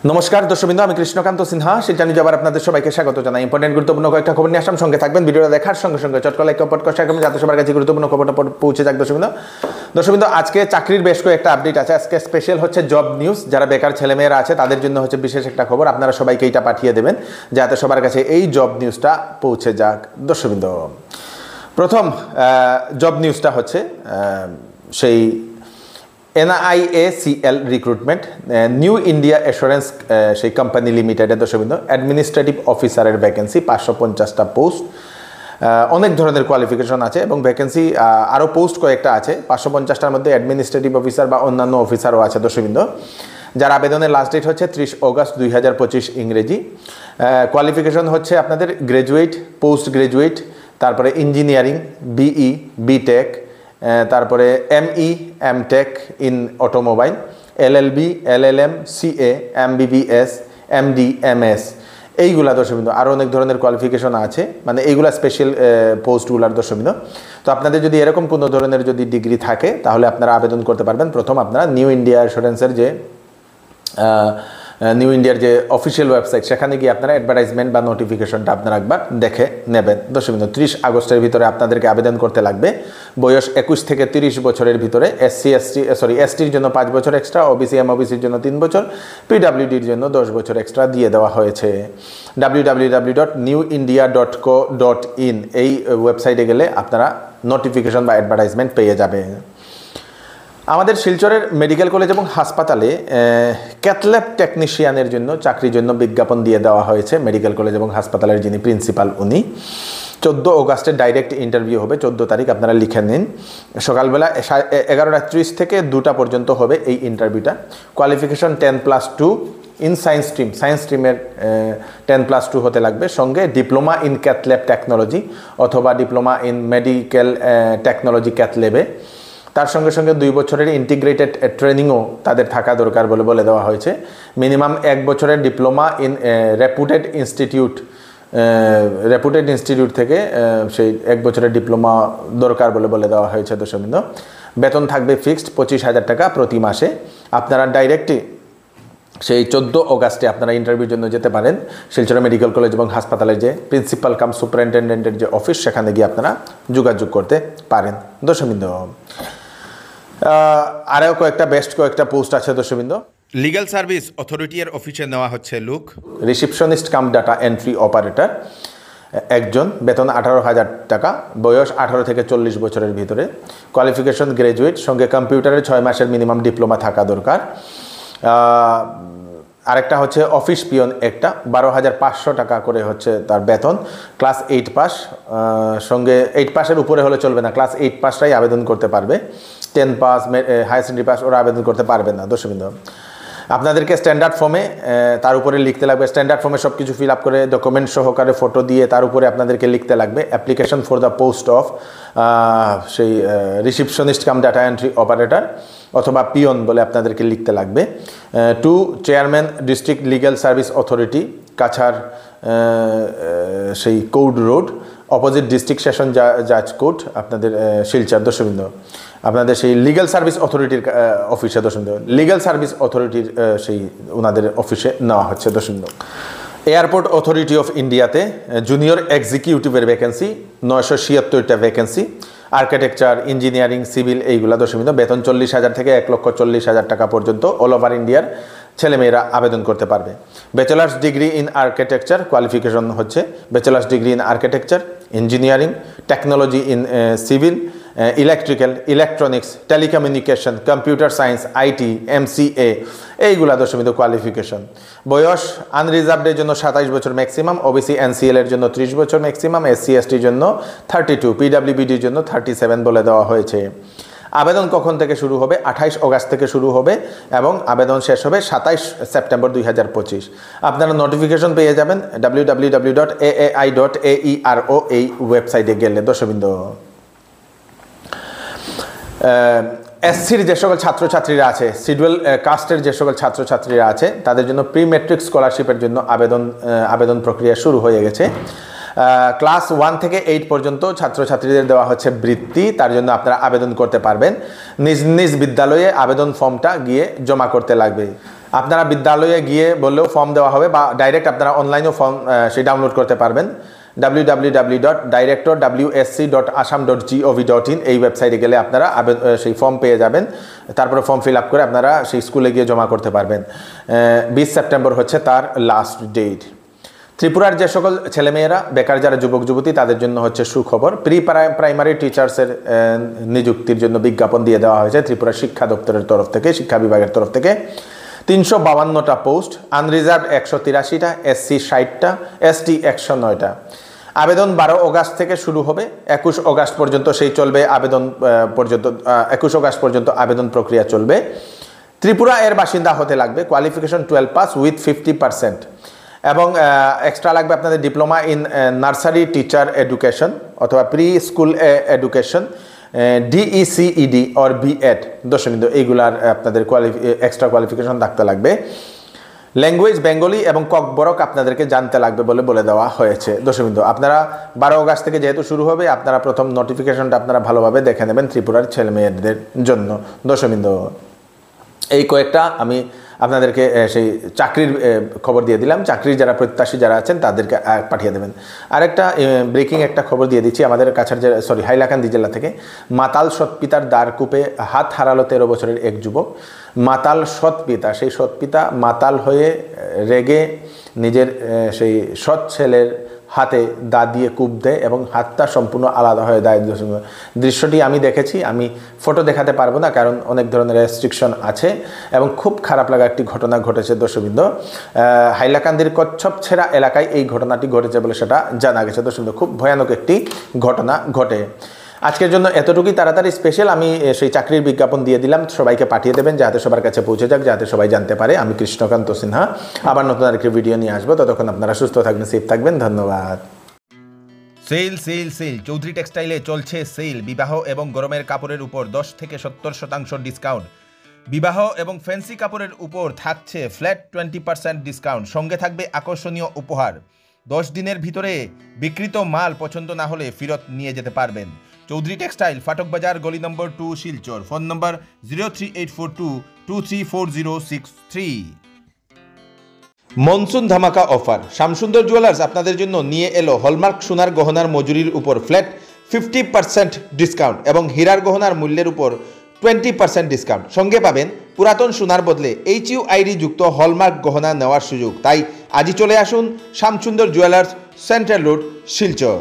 নমস্কার দর্শকবৃন্দ, আমি কৃষ্ণকান্ত সিনহা শিলচর নিউজে আবার আপনাদের সবাইকে স্বাগত জানাই। ইম্পর্টেন্ট গুরুত্বপূর্ণ কয়েকটা খবর নিয়ে আসলাম, সঙ্গে থাকবেন। ভিডিওটা দেখার সঙ্গে সঙ্গে চট করে লাইক কমেন্ট শেয়ার করবেন যাতে সবার কাছে গুরুত্বপূর্ণ খবরটা পৌঁছে যাক। দর্শকবৃন্দ, আজকে চাকরির বেশ কয়েকটা আপডেট আছে। আজকে স্পেশাল হচ্ছে জব নিউজ। যারা বেকার ছেলেমেয়েরা আছে তাদের জন্য হচ্ছে বিশেষ একটা খবর। আপনারা সবাইকে এইটা পাঠিয়ে দেবেন যাতে সবার কাছে এই জব নিউজটা পৌঁছে যাক। দর্শকবৃন্দ, প্রথম জব নিউজটা হচ্ছে সেই NIACL recruitment, new India assurance সেই কোম্পানি লিমিটেডের দর্শকবৃন্দ অ্যাডমিনিস্ট্রেটিভ অফিসারের ভ্যাকেন্সি 550টা পোস্ট। অনেক ধরনের কোয়ালিফিকেশন আছে এবং ভ্যাকেন্সি আরও পোস্ট কয়েকটা আছে। 550টার মধ্যে অ্যাডমিনিস্ট্রেটিভ অফিসার বা অন্যান্য অফিসারও আছে দর্শকবৃন্দ। যার আবেদনের লাস্ট ডেট হচ্ছে 30 অগস্ট 2025 ইংরেজি। কোয়ালিফিকেশন হচ্ছে আপনাদের গ্র্যাজুয়েট, পোস্ট গ্র্যাজুয়েট, তারপরে ইঞ্জিনিয়ারিং, BE, BTech, তারপরে ME, MTech in automobile, LLB, LLM, CA, MBBS, MD, MS, এইগুলা দর্শকবৃন্দ। আরও অনেক ধরনের কোয়ালিফিকেশন আছে, মানে এইগুলা স্পেশাল পোস্টগুলার দর্শকবৃন্দ। তো আপনাদের যদি এরকম কোনো ধরনের যদি ডিগ্রি থাকে তাহলে আপনারা আবেদন করতে পারবেন। প্রথম আপনারা নিউ ইন্ডিয়া অ্যাসুরেন্সের যে নিউ ইন্ডিয়ার যে অফিসিয়াল ওয়েবসাইট সেখানে গিয়ে আপনারা অ্যাডভার্টাইজমেন্ট বা নোটিফিকেশনটা আপনারা একবার দেখে নেবেন। দর্শকবৃন্দ, 30 আগস্টের ভিতরে আপনাদেরকে আবেদন করতে লাগবে। বয়স 21 থেকে 30 বছরের ভিতরে। এসটির জন্য 5 বছর এক্সট্রা, OBC MOBCর জন্য 3 বছর, PWDর জন্য 10 বছর এক্সট্রা দিয়ে দেওয়া হয়েছে। www.newindia.co.in এই ওয়েবসাইটে গেলে আপনারা নোটিফিকেশন বা অ্যাডভার্টাইজমেন্ট পেয়ে যাবেন। আমাদের শিলচরের মেডিকেল কলেজ এবং হাসপাতালে ক্যাথল্যাব টেকনিশিয়ানের জন্য চাকরির জন্য বিজ্ঞাপন দিয়ে দেওয়া হয়েছে। মেডিকেল কলেজ এবং হাসপাতালের যিনি প্রিন্সিপাল উনি 14 অগাস্টে ডাইরেক্ট ইন্টারভিউ হবে। 14 তারিখ আপনারা লিখে নিন। সকালবেলা 11:30 থেকে 2টা পর্যন্ত হবে এই ইন্টারভিউটা। কোয়ালিফিকেশন 10+2 ইন সায়েন্স স্ট্রিমের 10+2 হতে লাগবে। সঙ্গে ডিপ্লোমা ইন ক্যাথল্যাব টেকনোলজি অথবা ডিপ্লোমা ইন মেডিকেল টেকনোলজি ক্যাথল্যাবে। তার সঙ্গে সঙ্গে 2 বছরের ইন্টিগ্রেটেড ট্রেনিংও তাদের থাকা দরকার বলে দেওয়া হয়েছে। মিনিমাম 1 বছরের ডিপ্লোমা ইন রেপুটেড ইনস্টিটিউট থেকে সেই 1 বছরের ডিপ্লোমা দরকার বলে দেওয়া হয়েছে দর্শকবৃন্দ। বেতন থাকবে ফিক্সড 25,000 টাকা প্রতি মাসে। আপনারা ডাইরেক্টলি সেই 14 অগাস্টে আপনারা ইন্টারভিউর জন্য যেতে পারেন। শিলচর মেডিকেল কলেজ এবং হাসপাতালের যে প্রিন্সিপাল কাম সুপারিনটেন্ডেন্টের যে অফিস সেখানে গিয়ে আপনারা যোগাযোগ করতে পারেন দর্শকবৃন্দ। আরও বেস্ট কয়েকটা পোস্ট আছে দর্শকবৃন্দ। লিগ্যাল সার্ভিস অথরিটি এর অফিসে নেওয়া হচ্ছে লোক। Receptionist cum data entry operator একজন, বেতন 18,000 টাকা, বয়স 18 থেকে 40 বছরের ভিতরে। কোয়ালিফিকেশন গ্র্যাজুয়েট, সঙ্গে কম্পিউটারের 6 মাসের মিনিমাম ডিপ্লোমা থাকা দরকার। আরেকটা হচ্ছে অফিস পিয়ন, একটা 12,500 টাকা করে হচ্ছে তার বেতন। ক্লাস 8 পাস, সঙ্গে 8 পাসের উপরে হলে চলবে না, ক্লাস 8 পাসটাই আবেদন করতে পারবে। 10 পাস, হায়ার সেকেন্ডারি পাস ওরা আবেদন করতে পারবে না দর্শকবৃন্দ। আপনাদেরকে স্ট্যান্ডার্ড ফর্মে তার উপরে লিখতে লাগবে। স্ট্যান্ডার্ড ফর্মে সব কিছু ফিল আপ করে ডকুমেন্ট সহকারে ফটো দিয়ে তার উপরে আপনাদেরকে লিখতে লাগবে application for the post of সেই receptionist cum data entry operator অথবা পিয়ন বলে আপনাদেরকে লিখতে লাগবে। To chairman district legal service authority, Cachar সেই code road, opposite district session জাজ কোর্ট, আপনাদের শিলচর দর্শকবৃন্দ। আপনাদের সেই লিগ্যাল সার্ভিস অথরিটির অফিসে দর্শকবৃন্দ, লিগ্যাল সার্ভিস অথরিটির সেই ওনাদের অফিসে নেওয়া হচ্ছে দর্শকবৃন্দ। এয়ারপোর্ট অথরিটি অফ ইন্ডিয়াতে জুনিয়র এক্সিকিউটিভের ভ্যাকেন্সি 976টা ভ্যাকেন্সি। আর্কিটেকচার, ইঞ্জিনিয়ারিং, সিভিল এইগুলা দর্শকবৃন্দ। বেতন 40,000 থেকে 1,40,000 টাকা পর্যন্ত অল ওভার ইন্ডিয়ার ছেলেমেয়েরা আবেদন করতে পারবে। Bachelors degree in architecture, qualification হচ্ছে bachelors degree in architecture, engineering, technology in civil, electrical, electronics, telecommunication, computer science, IT, MCA এইগুলা দর্শকবৃন্দ কোয়ালিফিকেশন। বয়স আনরিজার্ভডের জন্য 27 বছর ম্যাক্সিমাম, OBC NCL এর জন্য 30 বছর ম্যাক্সিমাম, SC STর জন্য 32, PWBDর জন্য 37 বলে দেওয়া হয়েছে। আবেদন কখন থেকে শুরু হবে? 28 অগাস্ট থেকে শুরু হবে এবং আবেদন শেষ হবে 27 সেপ্টেম্বর 2025। আপনারা নোটিফিকেশন পেয়ে যাবেন www.aai.aero এই ওয়েবসাইটে গেলে দর্শকবৃন্দ। SCর যে সকল ছাত্রছাত্রীরা আছে, শিডিউল কাস্টের যে সকল ছাত্রছাত্রীরা আছে তাদের জন্য প্রি ম্যাট্রিক স্কলারশিপের জন্য আবেদন প্রক্রিয়া শুরু হয়ে গেছে। ক্লাস 1 থেকে 8 পর্যন্ত ছাত্রছাত্রীদের দেওয়া হচ্ছে বৃত্তি, তার জন্য আপনারা আবেদন করতে পারবেন। নিজ নিজ বিদ্যালয়ে আবেদন ফর্মটা গিয়ে জমা করতে লাগবে। আপনারা বিদ্যালয়ে গিয়ে বললেও ফর্ম দেওয়া হবে, বা ডাইরেক্ট আপনারা অনলাইনেও ফর্ম সেই ডাউনলোড করতে পারবেন। www.director.wsc.assam.gov.in এই ওয়েবসাইটে গেলে আপনারা সেই ফর্ম পেয়ে যাবেন। তারপরে ফর্ম ফিল আপ করে আপনারা সেই স্কুলে গিয়ে জমা করতে পারবেন। 20 সেপ্টেম্বর হচ্ছে তার লাস্ট ডেট। ত্রিপুরার যে সকল ছেলেমেয়েরা বেকার যারা যুবক যুবতী তাদের জন্য হচ্ছে সুখবর। প্রাইমারি টিচার্সের নিযুক্তির জন্য বিজ্ঞাপন দিয়ে দেওয়া হয়েছে ত্রিপুরা শিক্ষা দপ্তরের তরফ থেকে, শিক্ষা বিভাগের তরফ থেকে। 352টা পোস্ট, আনরিজার্ভ 183টা, এসসি 60টা, এসটি 109টা। আবেদন 12 অগাস্ট থেকে শুরু হবে, 21 অগাস্ট পর্যন্ত সেই চলবে আবেদন পর্যন্ত, 21 অগাস্ট পর্যন্ত আবেদন প্রক্রিয়া চলবে। ত্রিপুরা এর বাসিন্দা হতে লাগবে, কোয়ালিফিকেশন 12 পাস উইথ 50%, এবং এক্সট্রা লাগবে আপনাদের diploma in nursery teacher education অথবা pre school education, DECED or B.Ed, দশমিন্দু এইগুলার আপনাদের এক্সট্রা কোয়ালিফিকেশন থাকতে লাগবে। ল্যাঙ্গুয়েজ বেঙ্গলি এবং ককবরক আপনাদেরকে জানতে লাগবে বলে দেওয়া হয়েছে। দশমিন্দু আপনারা 12 অগাস্ট থেকে যেহেতু শুরু হবে, আপনারা প্রথম নোটিফিকেশনটা আপনারা ভালোভাবে দেখে নেবেন ত্রিপুরার ছেলেমেয়েদের জন্য। দশমিন্দু এই কয়েকটা আমি আপনাদেরকে সেই চাকরির খবর দিয়ে দিলাম। চাকরির যারা প্রত্যাশী যারা আছেন তাদেরকে পাঠিয়ে দেবেন। আরেকটা ব্রেকিং একটা খবর দিয়ে দিচ্ছি, আমাদের কাছাড় হাইলাকান্দি জেলা থেকে। মাতাল সৎপিতার দ্বারকূপে হাত হারালো 13 বছরের এক যুবক। মাতাল সৎপিতা, সেই সৎপিতা মাতাল হয়ে রেগে নিজের সেই সৎ ছেলের হাতে দা দিয়ে কূপ দেয় এবং হাতটা সম্পূর্ণ আলাদা হয়ে যায়। দৃশ্যটি আমি দেখেছি, আমি ফটো দেখাতে পারবো না কারণ অনেক ধরনের রেস্ট্রিকশন আছে, এবং খুব খারাপ লাগা একটি ঘটনা ঘটেছে। দর্শকবৃন্দ, হাইলাকান্দির কচ্ছপ ছেড়া এলাকায় এই ঘটনাটি ঘটেছে বলে সেটা জানা গেছে। দর্শকবৃন্দ, খুব ভয়ানক একটি ঘটনা ঘটে। আজকের জন্য এতটুকুই। তাড়াতাড়ি স্পেশাল আমি সেই চাকরির বিজ্ঞাপন দিয়ে দিলাম, সবাইকে পাঠিয়ে দেবেন যাতে সবার কাছে পৌঁছে যাক, যাতে সবাই জানতে পারে। আমি কৃষ্ণকান্ত সিনহা আবার নতুন আরেকটি ভিডিও নিয়ে আসবো। ততক্ষণ আপনারা সুস্থ থাকবেন, সেফ থাকবেন। ধন্যবাদ। সেল সেল সেল চৌধুরী টেক্সটাইলে চলছে সেল। বিবাহ এবং গরমের কাপড়ের উপর 10 থেকে 70% ডিসকাউন্ট। বিবাহ এবং ফ্যান্সি কাপড়ের উপর থাকছে ফ্ল্যাট 20% ডিসকাউন্ট। সঙ্গে থাকবে আকর্ষণীয় উপহার। 10 দিনের ভিতরে বিক্রিত মাল পছন্দ না হলে ফেরত নিয়ে যেতে পারবেন। চৌধুরী টেক্সটাইল, ফাটক বাজার, গলি number 2, Silchar. Phone number 03842234063। Monsoon ধামাকা অফার। শ্যামসুন্দর জুয়েলার্স আপনাদের জন্য নিয়ে এলো হলমার্ক সোনার গহনার মজুরির উপর ফ্ল্যাট 50% ডিসকাউন্ট এবং হীরার গহনার মূল্যের উপর 20% ডিসকাউন্ট। সঙ্গে পাবেন পুরাতন সোনার বদলে HUID যুক্ত হলমার্ক গহনা নেওয়ার সুযোগ। তাই আজই চলে আসুন Shyamsundar jewellers, central road, Silchar.